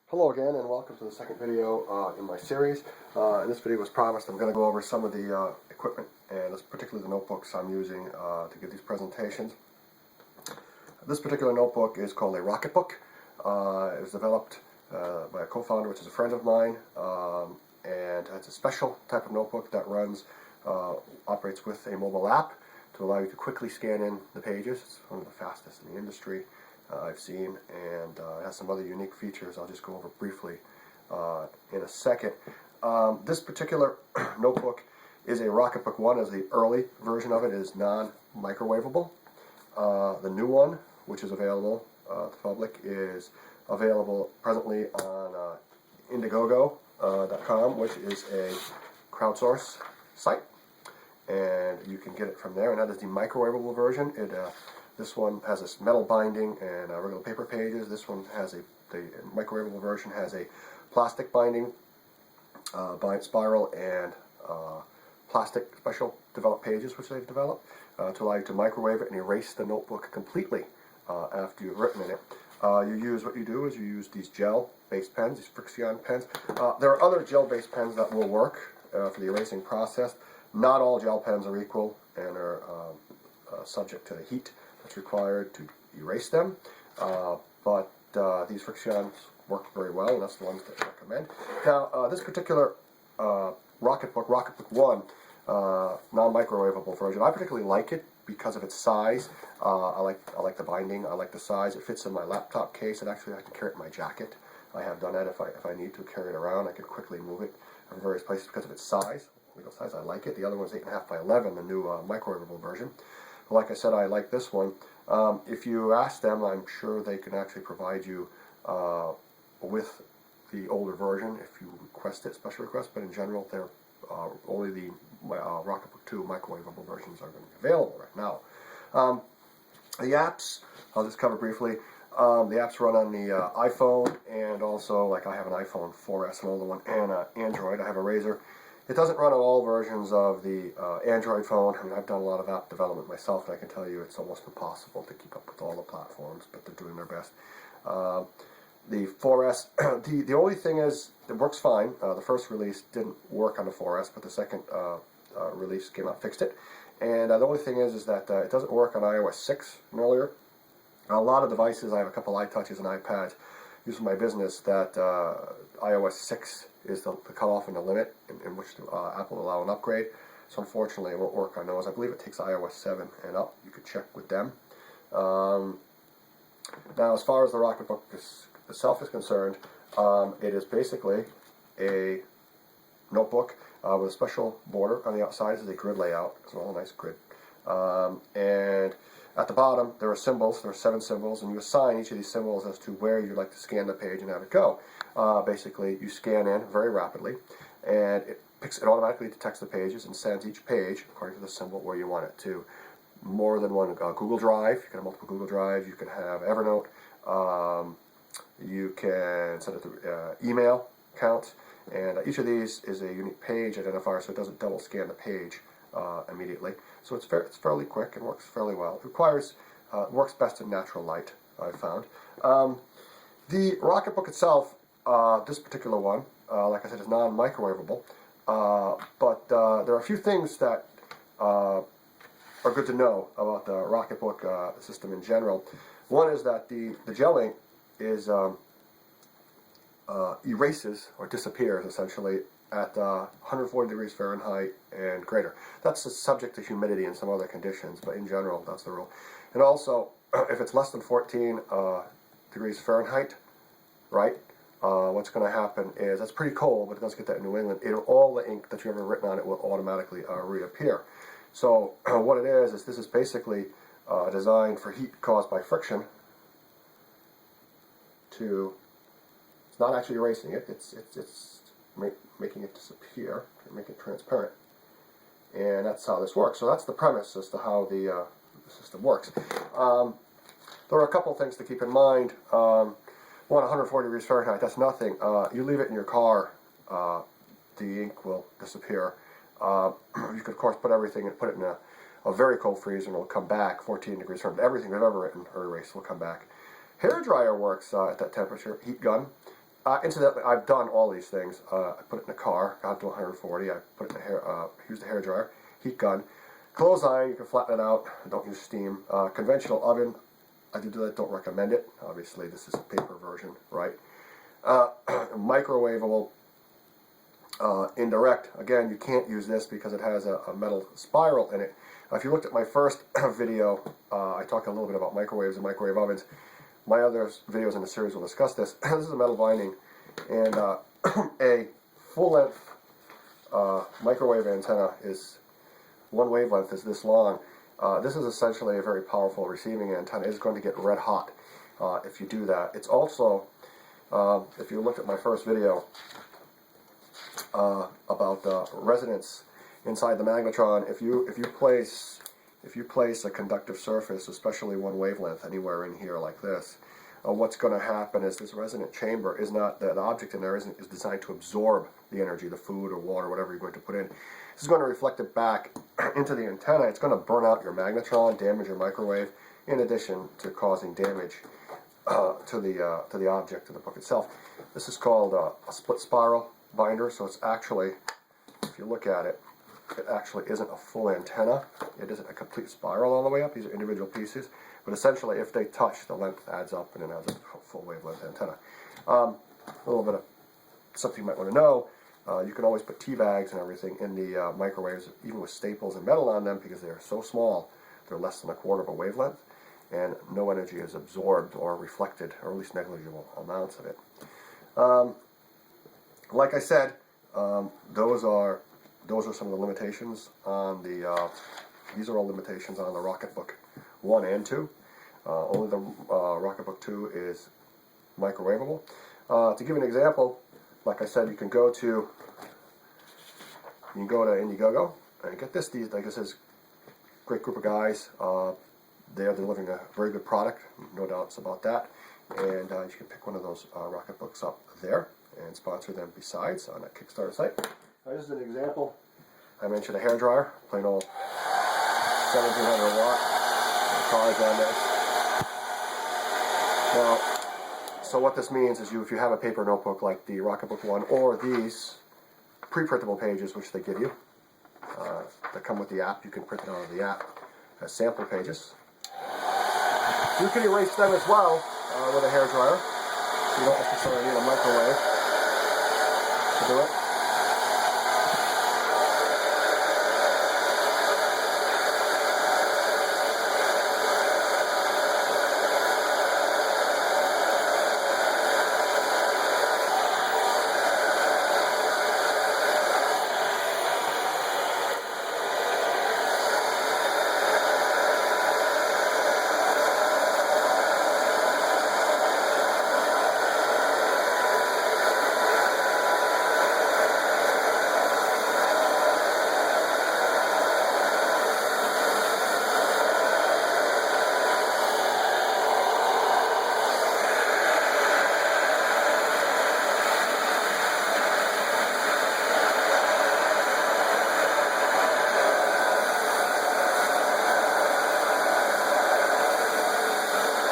Hello again, and welcome to the second video in my series. In this video, as promised, I'm going to go over some of the equipment, and particularly the notebooks I'm using to give these presentations. This particular notebook is called a Rocketbook. It was developed by a co-founder, which is a friend of mine, and it's a special type of notebook that operates with a mobile app to allow you to quickly scan in the pages. It's one of the fastest in the industry I've seen, and it has some other unique features I'll just go over briefly in a second. This particular notebook is a Rocketbook 1, as the early version of it is non-microwavable. The new one, which is available to the public, is available presently on indiegogo.com, which is a crowdsource site, and you can get it from there, and that is the microwavable version. This one has a metal binding and regular paper pages. This one has the microwavable version has a plastic binding, spiral, and plastic special developed pages, which they've developed to allow you to microwave it and erase the notebook completely after you've written in it. What you do is you use these gel-based pens, these Friction pens. There are other gel-based pens that will work for the erasing process. Not all gel pens are equal and are subject to the heat that's required to erase them, but these Frictions work very well, and that's the ones that I recommend. Now, this particular Rocketbook 1, non-microwavable version, I particularly like it because of its size. I like the binding, I like the size. It fits in my laptop case, and actually I can carry it in my jacket. I have done that if I need to carry it around. I can quickly move it from various places because of its size. I like it. The other one's 8.5 by 11, the new microwavable version. Like I said, I like this one. If you ask them, I'm sure they can actually provide you with the older version if you request it, special request, but in general, they're only the Rocketbook 2 microwavable versions are going to be available right now. The apps, I'll just cover briefly. The apps run on the iPhone, and also, like, I have an iPhone 4S, an older one, and Android. I have a Razr. It doesn't run on all versions of the Android phone. I mean, I've done a lot of app development myself, and I can tell you it's almost impossible to keep up with all the platforms, but they're doing their best. The 4S, the only thing is, it works fine. The first release didn't work on the 4S, but the second release came out, fixed it. And the only thing is that it doesn't work on iOS 6 and earlier. A lot of devices, I have a couple iTouches and iPads used for my business, that iOS 6 is the cutoff and the limit in which Apple will allow an upgrade. So unfortunately, it won't work on those. I believe it takes iOS 7 and up. You could check with them. Now, as far as the Rocketbook itself is concerned, it is basically a notebook with a special border on the outside. This is a grid layout. It's all a nice grid. And at the bottom, there are symbols. There are 7 symbols, and you assign each of these symbols as to where you'd like to scan the page and have it go. Basically, you scan in very rapidly, and it automatically detects the pages and sends each page, according to the symbol, where you want it to. More than one Google Drive. You can have multiple Google Drives. You can have Evernote. You can send it to email accounts. And each of these is a unique page identifier, so it doesn't double scan the page immediately. So it's fairly quick and works fairly well. It works best in natural light, I've found. The Rocketbook itself, this particular one, like I said, is non-microwavable. But there are a few things that are good to know about the Rocketbook system in general. One is that the gel ink is erases or disappears essentially at 140 degrees Fahrenheit and greater. That's subject to humidity and some other conditions, but in general, that's the rule. And also, if it's less than 14 degrees Fahrenheit, right, what's going to happen is, that's pretty cold, but it does get that in New England, all the ink that you've ever written on it will automatically reappear. So what it is this is basically designed for heat caused by friction to, it's not actually erasing it, it's making it disappear, make it transparent. And that's how this works. So that's the premise as to how the system works. There are a couple things to keep in mind. 140 degrees Fahrenheit, that's nothing. You leave it in your car, the ink will disappear. You could, of course, put it in a very cold freezer and it'll come back 14 degrees Fahrenheit. Everything I've ever written or erased will come back. Hairdryer works at that temperature, heat gun. Incidentally, I've done all these things. I put it in the car, got to 140. I put it in the used the hairdryer, heat gun, clothes iron. You can flatten it out. Don't use steam. Conventional oven, I do that. Don't recommend it. Obviously, this is a paper version, right? Microwavable, indirect. Again, you can't use this because it has a metal spiral in it. If you looked at my first video, I talked a little bit about microwaves and microwave ovens. My other videos in the series will discuss this. This is a metal binding, and a full-length microwave antenna is one wavelength is this long. This is essentially a very powerful receiving antenna. It's going to get red hot if you do that. It's also, if you looked at my first video about resonance inside the magnetron, if you place a conductive surface, especially one wavelength, anywhere in here like this, what's going to happen is this resonant chamber is not, the object in there is designed to absorb the energy, the food or water, whatever you're going to put in. This is going to reflect it back into the antenna. It's going to burn out your magnetron, damage your microwave, in addition to causing damage to the object, to the book itself. This is called a split spiral binder, so it's actually, if you look at it, it actually isn't a full antenna. It isn't a complete spiral all the way up. These are individual pieces. But essentially, if they touch, the length adds up and it adds a full wavelength antenna. A little bit of something you might want to know. You can always put tea bags and everything in the microwaves, even with staples and metal on them, because they're so small. They're less than a quarter of a wavelength, and no energy is absorbed or reflected, or at least negligible amounts of it. Like I said, those are some of the limitations on the, these are all limitations on the Rocketbook 1 and 2. Only the Rocketbook 2 is microwavable. To give you an example, like I said, you can go to Indiegogo and get this. Like I said, great group of guys. They are delivering a very good product, no doubts about that. And you can pick one of those Rocketbooks up there and sponsor them besides on that Kickstarter site. This is an example. I mentioned a hairdryer, plain old 1700 watt charge on this. Now, so what this means is if you have a paper notebook like the Rocketbook 1 or these pre-printable pages which they give you that come with the app, you can print it out of the app as sample pages. You can erase them as well with a hairdryer. You don't necessarily need a microwave to do it.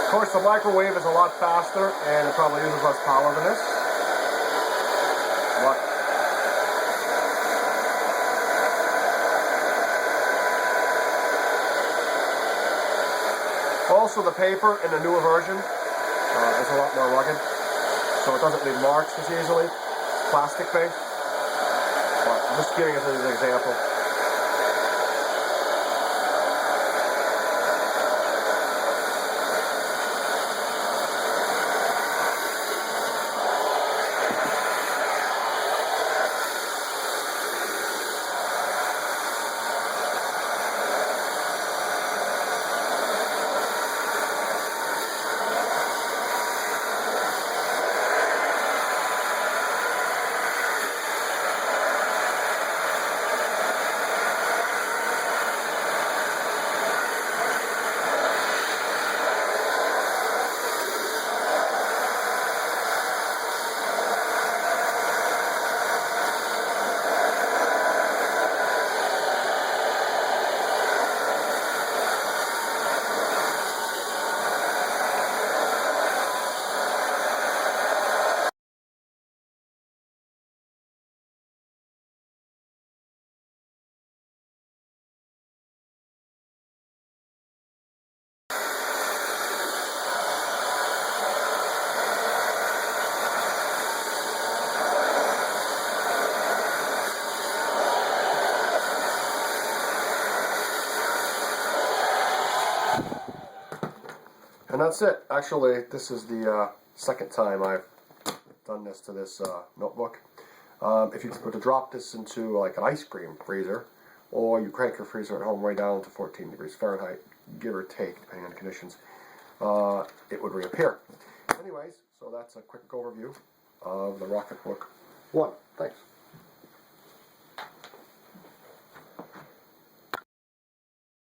Of course, the microwave is a lot faster and it probably uses less power than this. But also, the paper in the newer version is a lot more rugged, so it doesn't leave marks as easily. Plastic based. But I'm just giving it as an example. And that's it. Actually, this is the second time I've done this to this notebook. If you were to drop this into like an ice cream freezer, or you crank your freezer at home way down to 14 degrees Fahrenheit, give or take, depending on the conditions, it would reappear. Anyways, so that's a quick overview of the Rocketbook 1. Thanks.